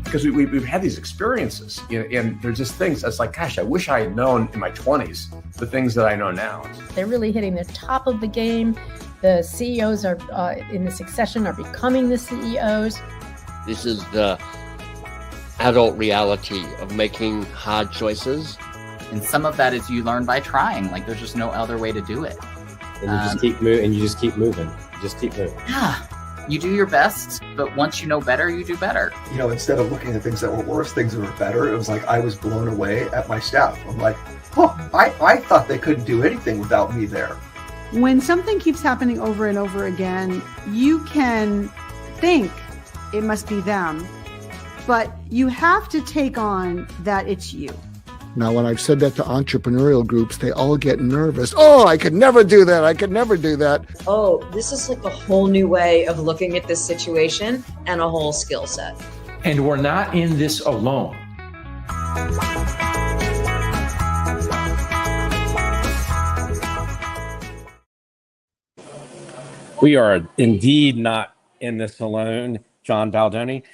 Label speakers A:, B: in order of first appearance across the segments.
A: because we've had these experiences, and there's just things that's like, gosh, I wish I had known in my 20s the things that I know now.
B: They're really hitting the top of the game. The CEOs are in the succession are becoming the CEOs.
C: This is the adult reality of making hard choices.
D: And some of that is you learn by trying. Like, there's just no other way to do it.
E: And you just keep moving, and you just keep moving. Just keep moving.
D: Yeah. You do your best, but once you know better, you do better.
F: Instead of looking at things that were worse, things that were better, it was like I was blown away at my staff. I'm like, oh, I thought they couldn't do anything without me there.
G: When something keeps happening over and over again, you can think it must be them, but you have to take on that it's you.
H: Now, when I've said that to entrepreneurial groups, they all get nervous. Oh, I could never do that. I could never do that.
I: Oh, this is like a whole new way of looking at this situation and a whole skill set.
J: And we're not in this alone.
K: We are indeed not in this alone, John Baldoni,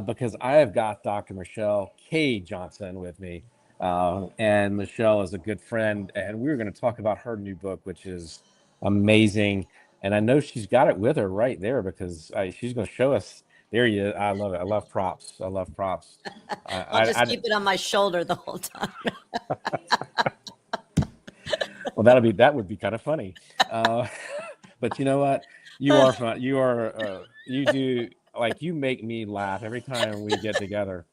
K: because I have got Dr. Michelle K. Johnston with me. And Michelle is a good friend, and we're going to talk about her new book, which is amazing. And I know she's got it with her right there because she's going to show us. There you is. I love it. I love props. I'll
L: just keep it on my shoulder the whole time.
K: Well, that would be kind of funny. But you know what? You are fun. You do, like, you make me laugh every time we get together,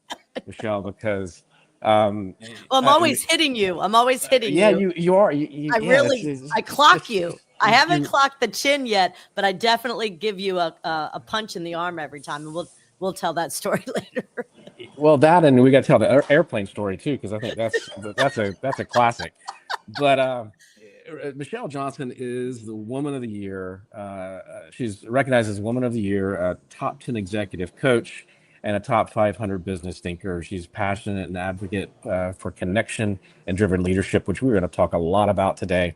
K: Michelle, because
L: well, I'm always hitting you. I'm always hitting you.
K: Yeah, you are. I
L: clock you. I haven't clocked the chin yet, but I definitely give you a punch in the arm every time, and we'll tell that story later.
K: Well, that, and we got to tell the airplane story too, because I think that's a classic. But Michelle Johnston is the Woman of the Year. She's recognized as Woman of the Year, a top 10 executive coach, and a top 500 business thinker. She's passionate and advocate for connection and driven leadership, which we're going to talk a lot about today.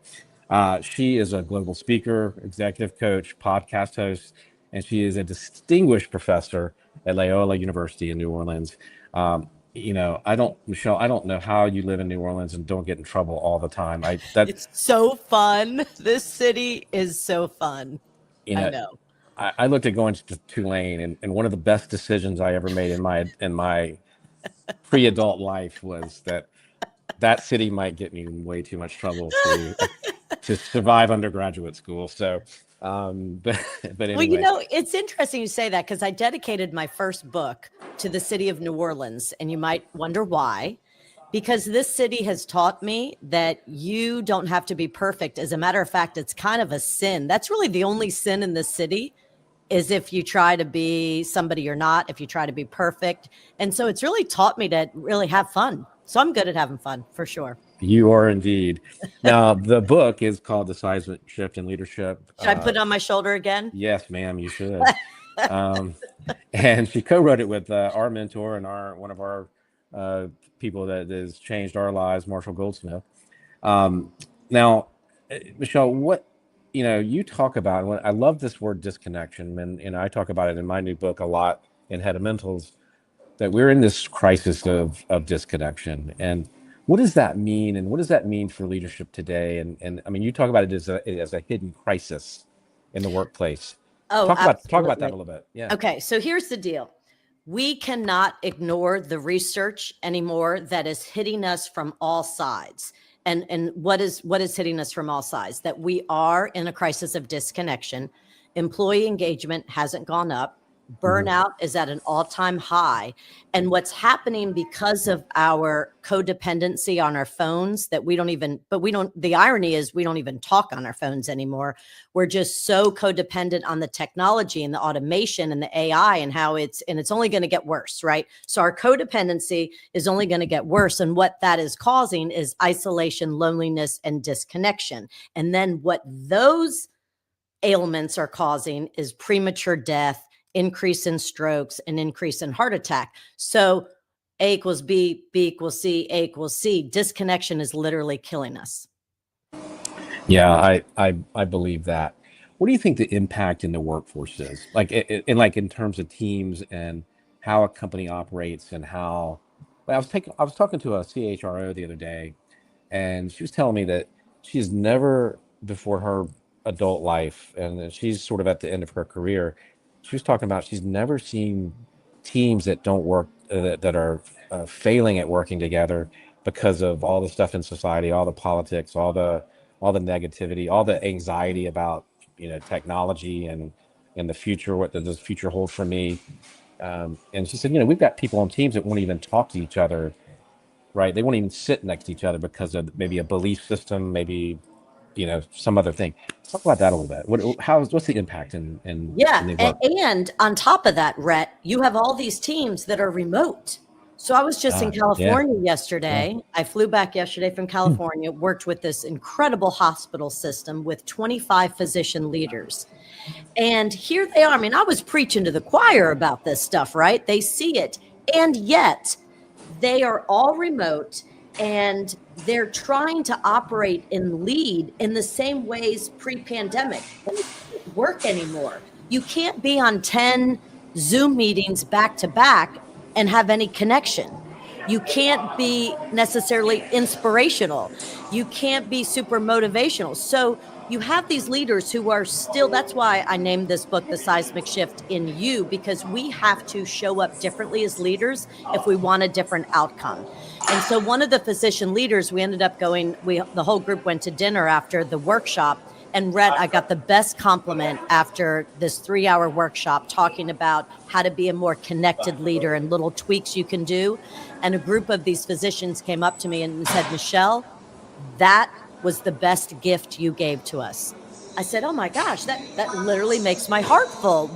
K: She is a global speaker, executive coach, podcast host, and she is a distinguished professor at Loyola University in New Orleans. Michelle, I don't know how you live in New Orleans and don't get in trouble all the time.
L: It's so fun. This city is so fun. I know.
K: I looked at going to Tulane, and one of the best decisions I ever made in my pre-adult life was that city might get me in way too much trouble to survive undergraduate school. So, but anyway.
L: Well, it's interesting you say that, because I dedicated my first book to the city of New Orleans, and you might wonder why. Because this city has taught me that you don't have to be perfect. As a matter of fact, it's kind of a sin. That's really the only sin in this city, is if you try to be somebody you're not, if you try to be perfect. And so it's really taught me to really have fun. So I'm good at having fun, for sure.
K: You are indeed. Now, the book is called The Seismic Shift in Leadership.
L: Should I put it on my shoulder again?
K: Yes, ma'am, you should. And she co-wrote it with our mentor and one of our people that has changed our lives, Marshall Goldsmith. Now, Michelle, what you talk about, I love this word disconnection, and I talk about it in my new book a lot in Head of Mentals, that we're in this crisis of disconnection. And what does that mean? And what does that mean for leadership today? And I mean, you talk about it as a hidden crisis in the workplace.
L: Oh,
K: talk about that a little bit. Yeah.
L: Okay. So here's the deal. We cannot ignore the research anymore that is hitting us from all sides. And what is hitting us from all sides? That we are in a crisis of disconnection. Employee engagement hasn't gone up. Burnout is at an all-time high. And what's happening because of our codependency on our phones, that the irony is we don't even talk on our phones anymore. We're just so codependent on the technology and the automation and the AI and it's only going to get worse, right? So our codependency is only going to get worse. And what that is causing is isolation, loneliness, and disconnection. And then what those ailments are causing is premature death, increase in strokes, and increase in heart attack. So A equals B, B equals C, A equals C. Disconnection is literally killing us.
K: Yeah, I believe that. What do you think the impact in the workforce is? Like in terms of teams and how a company operates and how. I was talking to a CHRO the other day, and she was telling me that she's never before her adult life, and she's sort of at the end of her career. She was talking about she's never seen teams that don't work that are failing at working together because of all the stuff in society, all the politics, all the negativity, all the anxiety about technology and the future. What does the future hold for me? And she said, we've got people on teams that won't even talk to each other, right? They won't even sit next to each other because of maybe a belief system, maybe some other thing. Talk about that a little bit. What's the impact in the work?
L: And on top of that, Rhett, you have all these teams that are remote. So I was just in California yesterday. I flew back yesterday from California, worked with this incredible hospital system with 25 physician leaders. And here they are. I mean, I was preaching to the choir about this stuff, right? They see it. And yet they are all remote, and they're trying to operate and lead in the same ways pre-pandemic. It doesn't work anymore. You can't be on 10 Zoom meetings back to back and have any connection. You can't be necessarily inspirational. You can't be super motivational. So you have these leaders who are still, that's why I named this book, The Seismic Shift in You, because we have to show up differently as leaders if we want a different outcome. And so one of the physician leaders, we ended up the whole group went to dinner after the workshop. And Rhett, I got the best compliment after this 3-hour workshop talking about how to be a more connected leader and little tweaks you can do. And a group of these physicians came up to me and said, Michelle, that was the best gift you gave to us. I said, oh my gosh, that literally makes my heart full.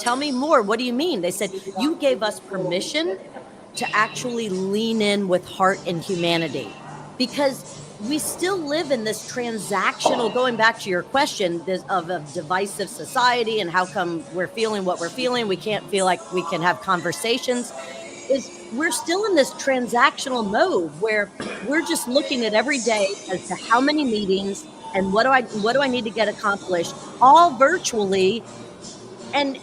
L: Tell me more. What do you mean? They said, you gave us permission to actually lean in with heart and humanity, because we still live in this transactional, going back to your question, of a divisive society and how come we're feeling what we're feeling. We can't feel like we can have conversations. We're still in this transactional mode where we're just looking at every day as to how many meetings and what do I need to get accomplished, all virtually. And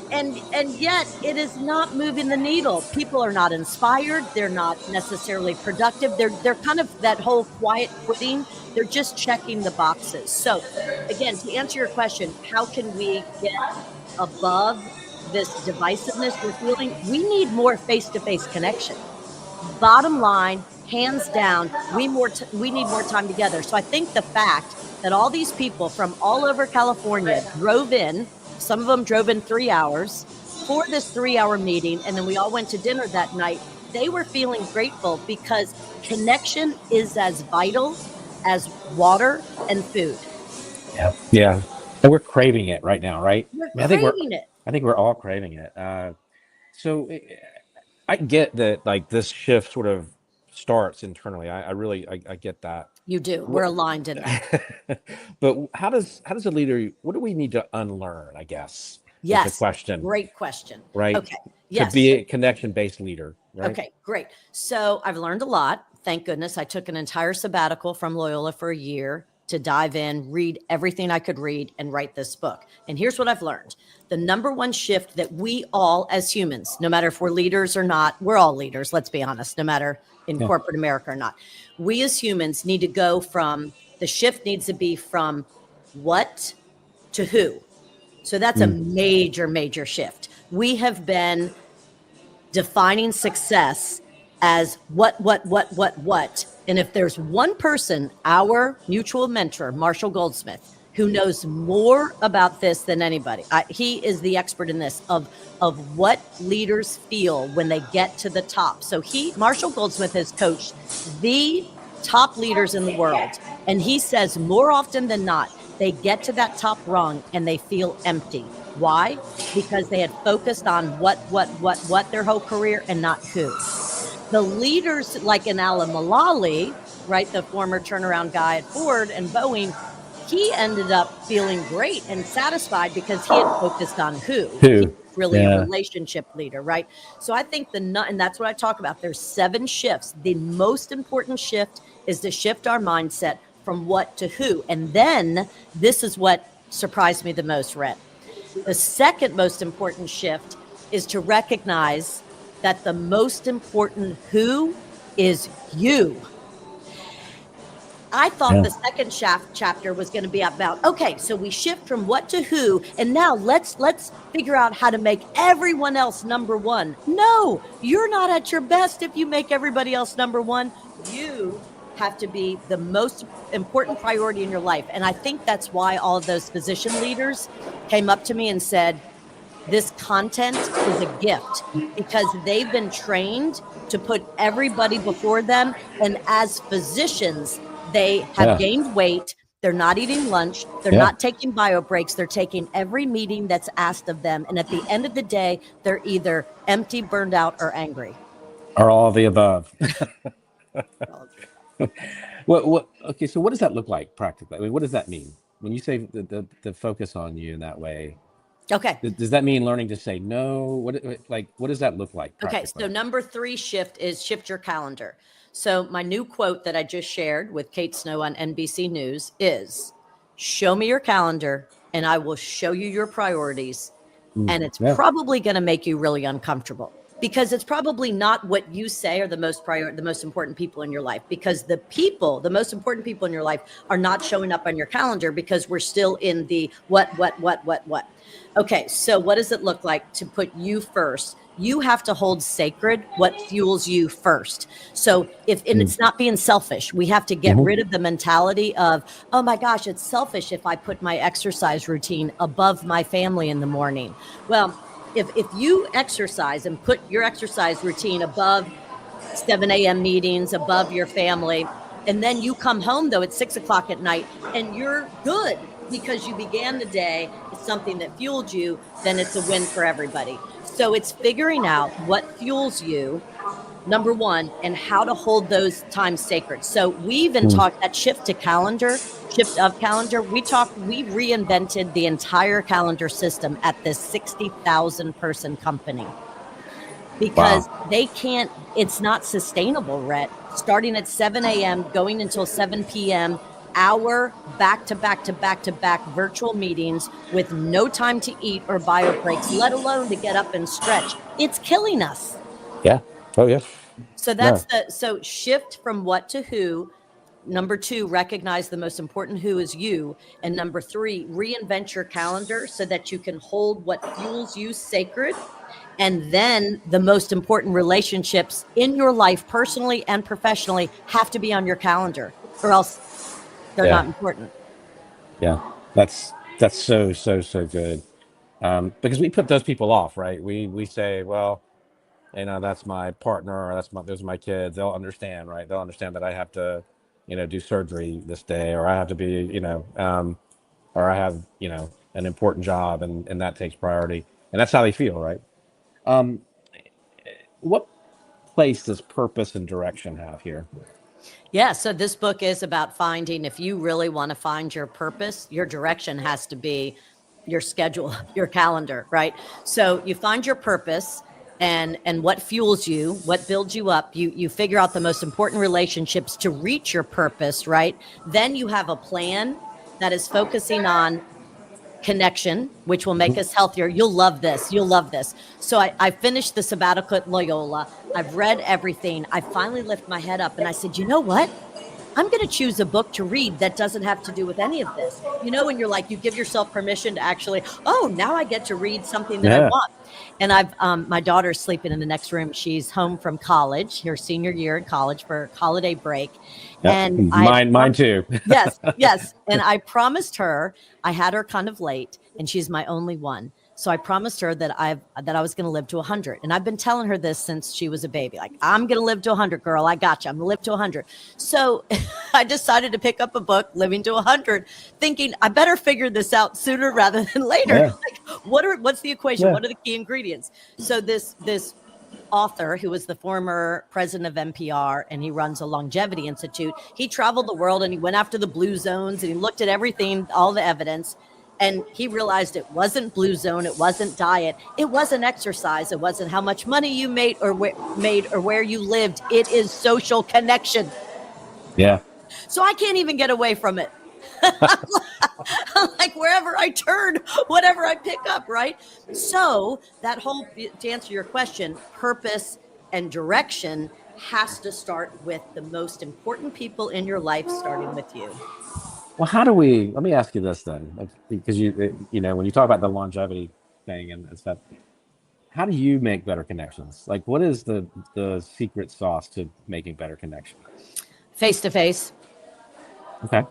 L: yet it is not moving the needle. People are not inspired. They're not necessarily productive. They're kind of that whole quiet quitting. They're just checking the boxes. So again, to answer your question, how can we get above this divisiveness we're feeling? We need more face-to-face connection. Bottom line, hands down, we need more time together. So I think the fact that all these people from all over California drove in, some of them drove in 3 hours for this 3-hour meeting, and then we all went to dinner that night. They were feeling grateful because connection is as vital as water and food.
K: Yeah. And we're craving it right now, right?
L: I
K: think we're all craving it. So I get that, like, this shift sort of starts internally. I really get that.
L: You do. We're aligned in that.
K: But how does a leader, what do we need to unlearn, I guess?
L: Yes.
K: Is the question.
L: Great question.
K: Right.
L: Okay. Yes.
K: To be a connection-based leader. Right?
L: Okay, great. So I've learned a lot. Thank goodness. I took an entire sabbatical from Loyola for a year to dive in, read everything I could read, and write this book. And here's what I've learned. The number one shift that we all as humans, no matter if we're leaders or not, we're all leaders, let's be honest, no matter in corporate America or not. We as humans need to go from, the shift needs to be from what to who. So that's a major, major shift. We have been defining success as what. And if there's one person, our mutual mentor, Marshall Goldsmith, who knows more about this than anybody, he is the expert in this, of what leaders feel when they get to the top. So Marshall Goldsmith has coached the top leaders in the world. And he says more often than not, they get to that top rung and they feel empty. Why? Because they had focused on what their whole career and not who. The leaders like an Alan Mulally, right, the former turnaround guy at Ford and Boeing, he ended up feeling great and satisfied because he had focused on who. He was really a relationship leader, right? So I think and that's what I talk about. There's 7 shifts. The most important shift is to shift our mindset from what to who. And then this is what surprised me the most, Rhett. The second most important shift is to recognize that the most important who is you. I thought the second chapter was going to be about, okay, so we shift from what to who, and now let's figure out how to make everyone else number one. No, you're not at your best if you make everybody else number one. You have to be the most important priority in your life. And I think that's why all of those physician leaders came up to me and said, this content is a gift, because they've been trained to put everybody before them. And as physicians, they have gained weight. They're not eating lunch. They're not taking bio breaks. They're taking every meeting that's asked of them. And at the end of the day, they're either empty, burned out, or angry.
K: Or all of the above. Okay, so what does that look like practically? I mean, what does that mean when you say the focus on you in that way?
L: Okay.
K: Does that mean learning to say no? What does that look like?
L: Okay, so number 3 shift is shift your calendar. So my new quote that I just shared with Kate Snow on NBC News is, show me your calendar and I will show you your priorities. And it's probably going to make you really uncomfortable, because it's probably not what you say are the most important people in your life, because the most important people in your life are not showing up on your calendar, because we're still in the what. Okay, so what does it look like to put you first? You have to hold sacred what fuels you first. So it's not being selfish. We have to get rid of the mentality of, oh my gosh, it's selfish if I put my exercise routine above my family in the morning. Well, if you exercise and put your exercise routine above 7 a.m. meetings, above your family, and then you come home though at 6 o'clock at night and you're good because you began the day with something that fueled you, then it's a win for everybody. So it's figuring out what fuels you, number one, and how to hold those times sacred. So we even talked that shift of calendar. We reinvented the entire calendar system at this 60,000 person company, because they can't, it's not sustainable, Rhett. Starting at 7 a.m., going until 7 p.m., hour back to back virtual meetings with no time to eat or bio breaks, let alone to get up and stretch. It's killing us.
K: Yeah. Oh yeah.
L: So that's so shift from what to who. Number 2, recognize the most important who is you. And number 3, reinvent your calendar so that you can hold what fuels you sacred. And then the most important relationships in your life, personally and professionally, have to be on your calendar, or else they're not important.
K: Yeah, that's so good. Because we put those people off, right? We say, well, that's my partner, or those are my kids. They'll understand, right? They'll understand that I have to, do surgery this day, or I have to be, or I have, an important job, and that takes priority, and that's how they feel, right? What place does purpose and direction have here?
L: Yeah, so this book is about finding, if you really want to find your purpose, your direction has to be your schedule, your calendar, right? So you find your purpose and what fuels you, what builds you up. You figure out the most important relationships to reach your purpose, right? Then you have a plan that is focusing on connection, which will make us healthier. You'll love this. So I finished the sabbatical at Loyola. I've read everything. I finally lift my head up and I said, you know what? I'm going to choose a book to read that doesn't have to do with any of this. When you're like, you give yourself permission to actually, now I get to read something that I want. And my daughter's sleeping in the next room. She's home from college, her senior year in college for holiday break.
K: Yep.
L: And
K: mine too.
L: Yes. And I promised her, I had her kind of late, and she's my only one. So I promised her that I was going to live to 100. And I've been telling her this since she was a baby. Like, I'm going to live to 100, girl. I got you. I'm going to live to 100. So I decided to pick up a book, Living to 100, thinking I better figure this out sooner rather than later.
K: Yeah.
L: Like, what's the equation?
K: Yeah.
L: What are the key ingredients? So this author, who was the former president of NPR, and he runs a longevity institute, he traveled the world and he went after the blue zones and he looked at everything, all the evidence. And he realized it wasn't blue zone, it wasn't diet, it wasn't exercise, it wasn't how much money you made or where you lived. It is social connection.
K: Yeah.
L: So I can't even get away from it. Like wherever I turn, whatever I pick up, right? So that whole, to answer your question, purpose and direction has to start with the most important people in your life, starting with you.
K: Well, let me ask you this then, because when you talk about the longevity thing and stuff, how do you make better connections? Like, what is the secret sauce to making better connections?
L: Face to face.
K: Okay.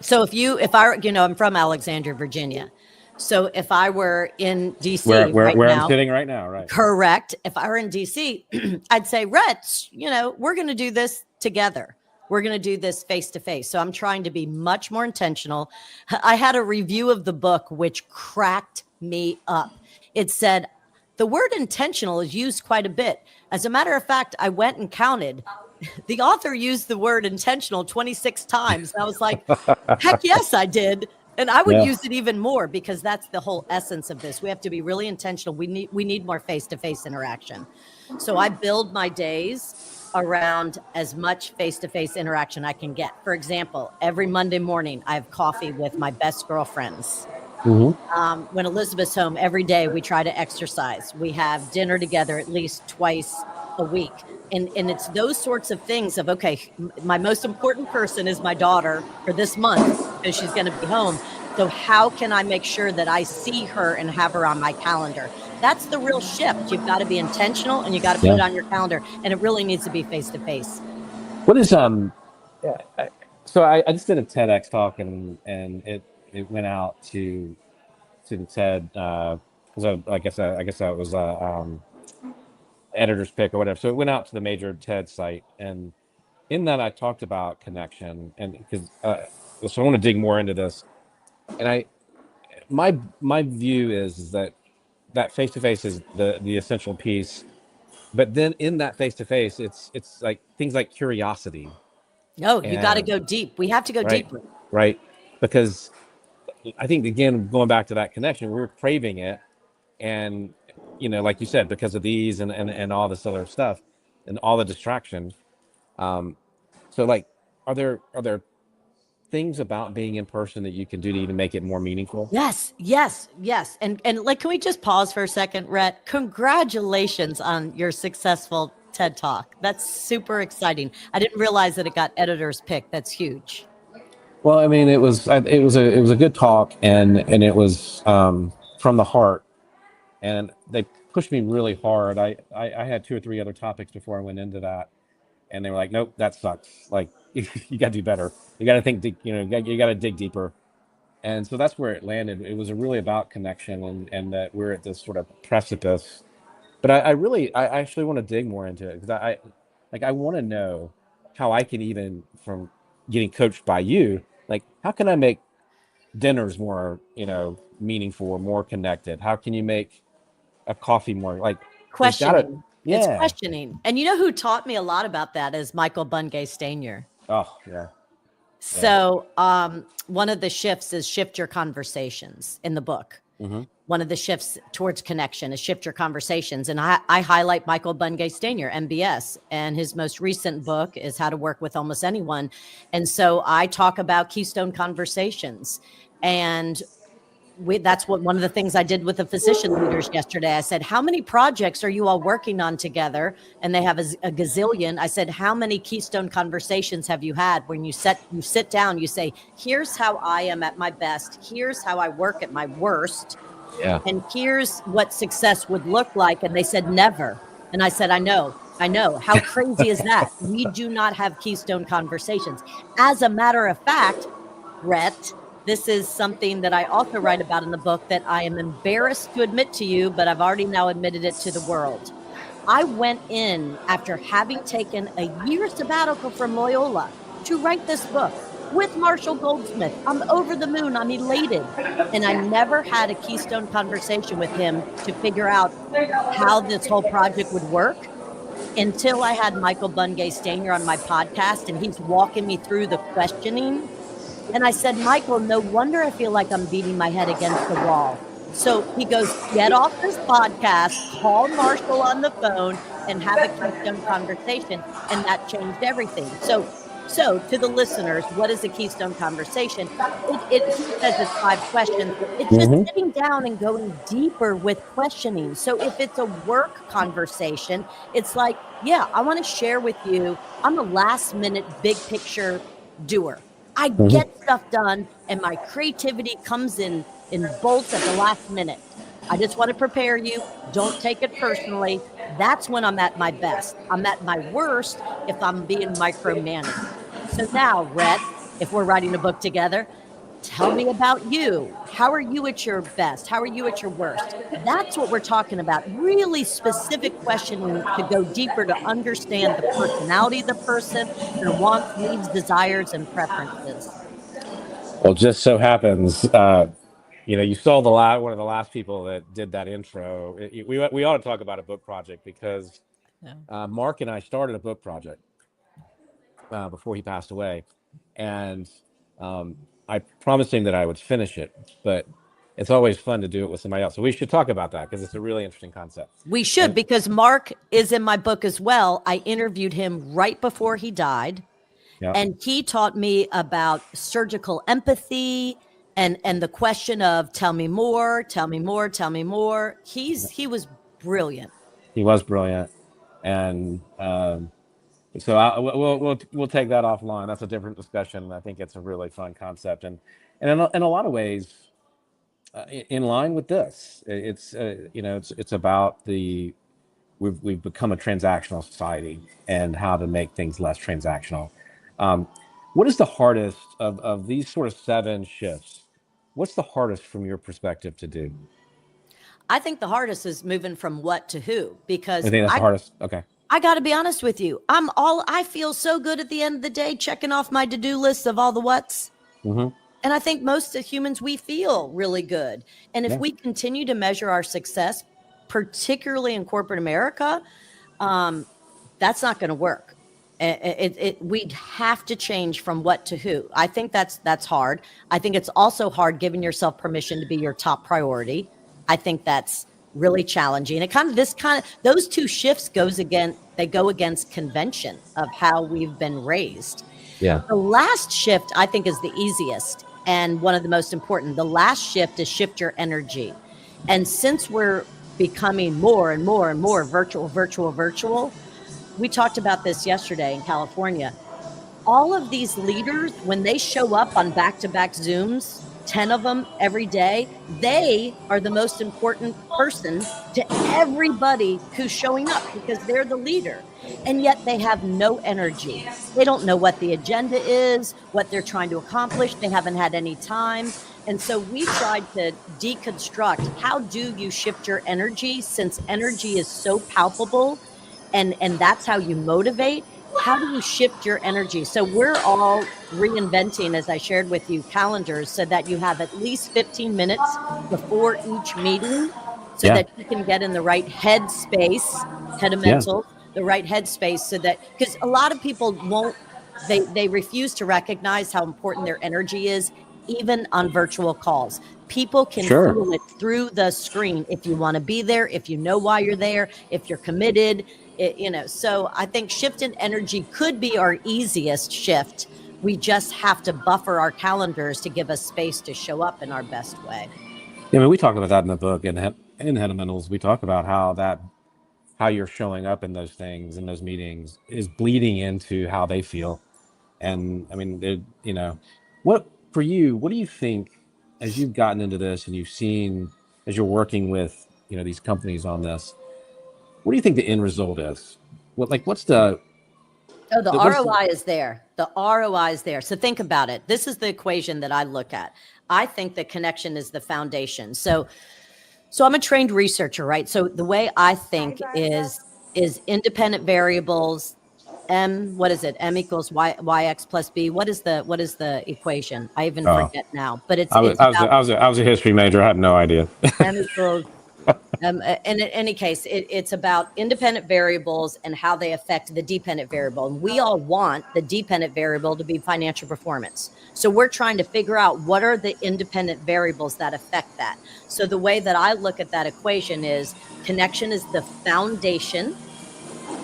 L: So I'm from Alexandria, Virginia. So if I were in DC
K: where
L: now,
K: I'm sitting right now, right?
L: Correct. If I were in DC, I'd say, Rhett, we're going to do this together. We're going to do this face to face. So I'm trying to be much more intentional. I had a review of the book, which cracked me up. It said, the word intentional is used quite a bit. As a matter of fact, I went and counted. The author used the word intentional 26 times. And I was like, heck yes, I did. And I would use it even more, because that's the whole essence of this. We have to be really intentional. We need more face-to-face interaction. So I build my days around as much face-to-face interaction I can get. For example, every Monday morning, I have coffee with my best girlfriends.
K: Mm-hmm.
L: When Elizabeth's home, every day we try to exercise. We have dinner together at least twice a week. And it's those sorts of things of, okay, my most important person is my daughter for this month because she's going to be home. So how can I make sure that I see her and have her on my calendar? That's the real shift. You've got to be intentional, and you got to put it on your calendar, and it really needs to be face to face.
K: What is so I just did a TEDx talk, and it went out to the TED because I guess that was editor's pick or whatever. So it went out to the major TED site, and in that I talked about connection, and because so I want to dig more into this, and my view is that face to face is the essential piece, but then in that face to face, it's like things like curiosity.
L: No, you got to go deep. We have to go deeper.
K: Right, because I think, again, going back to that connection, we're craving it, and like you said, because of these and all this other stuff and all the distraction. So like, are there things about being in person that you can do to even make it more meaningful?
L: Yes. And like, can we just pause for a second, Rhett? Congratulations on your successful TED Talk. That's super exciting. I didn't realize that it got editor's pick. That's huge.
K: Well, I mean, it was a good talk, and it was from the heart, and they pushed me really hard. I had 2 or 3 other topics before I went into that, and they were like, nope, that sucks. Like, you got to do better. You got to think, you got to dig deeper. And so that's where it landed. It was really about connection, and that we're at this sort of precipice. But I actually want to dig more into it, because I want to know how I can, even from getting coached by you, like, how can I make dinners more, meaningful or more connected? How can you make a coffee more like
L: questioning? It's questioning. And you know who taught me a lot about that is Michael Bungay Stanier.
K: Oh, yeah.
L: So one of the shifts is shift your conversations in the book.
K: Mm-hmm.
L: One of the shifts towards connection is shift your conversations. And I highlight Michael Bungay Stanier, MBS, and his most recent book is How to Work with Almost Anyone. And so I talk about keystone conversations. And that's one of the things I did with the physician leaders yesterday. I said, how many projects are you all working on together? And they have a gazillion. I said, how many keystone conversations have you had when you sit down, you say, here's how I am at my best. Here's how I work at my worst.
K: Yeah.
L: And here's what success would look like. And they said, never. And I said, I know. How crazy is that? We do not have keystone conversations. As a matter of fact, Rhett, this is something that I also write about in the book that I am embarrassed to admit to you, but I've already now admitted it to the world. I went in after having taken a year sabbatical from Loyola to write this book with Marshall Goldsmith. I'm over the moon. I'm elated. And I never had a keystone conversation with him to figure out how this whole project would work until I had Michael Bungay Stanier on my podcast, and he's walking me through the questioning. And I said, Michael, no wonder I feel like I'm beating my head against the wall. So he goes, get off this podcast, call Marshall on the phone, and have a keystone conversation. And that changed everything. So So, to the listeners, what is a Keystone Conversation? It says it's 5 questions. It's just sitting down and going deeper with questioning. So, if it's a work conversation, it's like, yeah, I want to share with you. I'm a last minute big picture doer. I get stuff done, and my creativity comes in bolts at the last minute. I just want to prepare you. Don't take it personally. That's when I'm at my best. I'm at my worst if I'm being micromanaged. So now, Rhett, if we're writing a book together, tell me about you. How are you at your best? How are you at your worst? That's what we're talking about. Really specific questioning to go deeper to understand the personality of the person, their wants, needs, desires, and preferences.
K: Well, just so happens, you saw one of the last people that did that intro. We ought to talk about a book project because Mark and I started a book project before he passed away, and I promised him that I would finish it, but it's always fun to do it with somebody else. So we should talk about that because it's a really interesting concept.
L: We should, because Mark is in my book as well. I interviewed him right before he died, and he taught me about surgical empathy and the question of tell me more, tell me more, tell me more. He was brilliant. He was brilliant, and so we'll take that offline. That's a different discussion. I think it's a really fun concept, and in a lot of ways, in line with this, it's about we've become a transactional society and how to make things less transactional. What is the hardest of these sort of 7 shifts? What's the hardest from your perspective to do? I think the hardest is moving from what to who, because I think that's the hardest. Okay. I got to be honest with you. I feel so good at the end of the day, checking off my to-do list of all the what's. And I think most of humans, we feel really good. And if we continue to measure our success, particularly in corporate America, that's not going to work. We'd have to change from what to who. I think that's hard. I think it's also hard giving yourself permission to be your top priority. I think that's really challenging. Those 2 shifts go against convention of how we've been raised. Yeah. The last shift I think is the easiest and one of the most important. The last shift is shift your energy. And since we're becoming more and more and more virtual, we talked about this yesterday in California. All of these leaders, when they show up on back-to-back Zooms, 10 of them every day, they are the most important person to everybody who's showing up because they're the leader. And yet they have no energy. They don't know what the agenda is, what they're trying to accomplish. They haven't had any time. And so we tried to deconstruct, how do you shift your energy, since energy is so palpable and that's how you motivate? How do you shift your energy? So we're all reinventing, as I shared with you, calendars so that you have at least 15 minutes before each meeting so that you can get in the right mental, the right headspace, so that, because a lot of people they refuse to recognize how important their energy is, even on virtual calls. People can feel it through the screen. If you want to be there, if you know why you're there, if you're committed, so I think shift in energy could be our easiest shift. We just have to buffer our calendars to give us space to show up in our best way.
K: Yeah, I mean, we talk about that in the book, in Fundamentals. We talk about how you're showing up in those things, in those meetings, is bleeding into how they feel. And I mean, what do you think, as you've gotten into this and you've seen, as you're working with, these companies on this, what do you think the end result is? What's the
L: ROI is there. The ROI is there. So think about it. This is the equation that I look at. I think the connection is the foundation. So I'm a trained researcher, right? So the way I think is independent variables. What is it? M equals YX plus B. What is the equation? I even forget now. But I
K: was a history major. I have no idea.
L: M equals. And in any case, it's about independent variables and how they affect the dependent variable. And we all want the dependent variable to be financial performance. So we're trying to figure out what are the independent variables that affect that. So the way that I look at that equation is connection is the foundation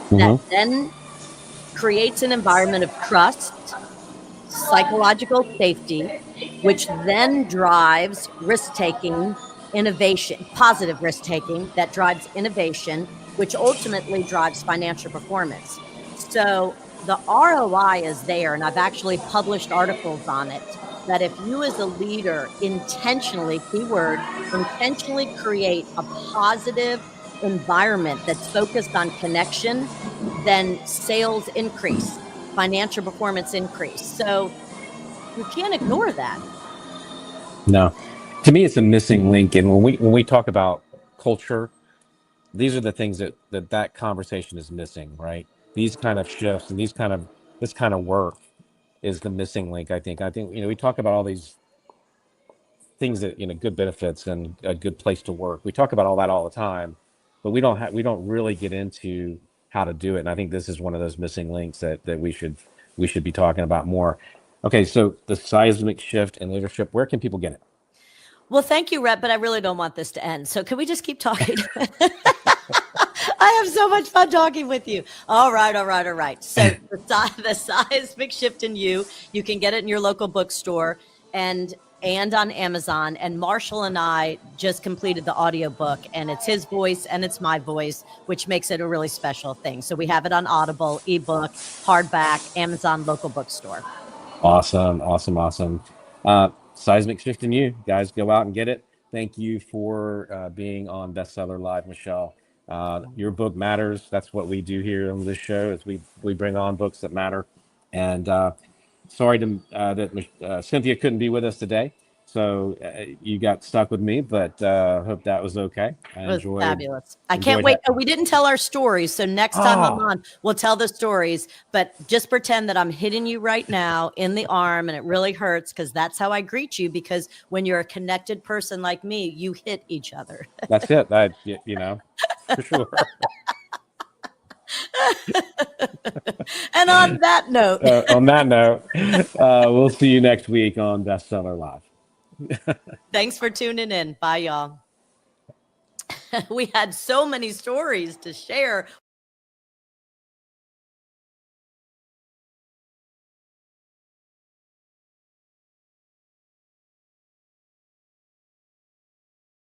L: that then creates an environment of trust, psychological safety, which then drives risk-taking, innovation, positive risk-taking that drives innovation, which ultimately drives financial performance. So the ROI is there, and I've actually published articles on it, that if you as a leader intentionally, keyword, intentionally create a positive environment that's focused on connection, then sales increase, financial performance increase. So you can't ignore that.
K: No, to me, it's a missing link. And when we talk about culture, these are the things that conversation is missing, right? These kind of shifts and this kind of work is the missing link. I think we talk about all these things that good benefits and a good place to work. We talk about all that all the time, but we don't really get into how to do it. And I think this is one of those missing links that we should be talking about more. Okay, so the seismic shift in leadership, where can people get it?
L: Well, thank you, Rhett, but I really don't want this to end. So can we just keep talking? I have so much fun talking with you. All right. So the seismic shift in you can get it in your local bookstore and on Amazon. And Marshall and I just completed the audiobook, and it's his voice and it's my voice, which makes it a really special thing. So we have it on Audible, ebook, hardback, Amazon local bookstore.
K: Awesome. Seismic shift in you, guys, go out and get it. Thank you for being on Bestseller Live, Michelle. Your book matters. That's what we do here on this show, is we bring on books that matter. And sorry that Cynthia couldn't be with us today. So you got stuck with me, but hope that was okay.
L: It was fabulous. I can't wait. We didn't tell our stories. So next time I'm on, we'll tell the stories, but just pretend that I'm hitting you right now in the arm, and it really hurts, because that's how I greet you, because when you're a connected person like me, you hit each other.
K: That's it. For sure.
L: And on that note,
K: we'll see you next week on Bestseller Live.
L: Thanks for tuning in. Bye, y'all. We had so many stories to share.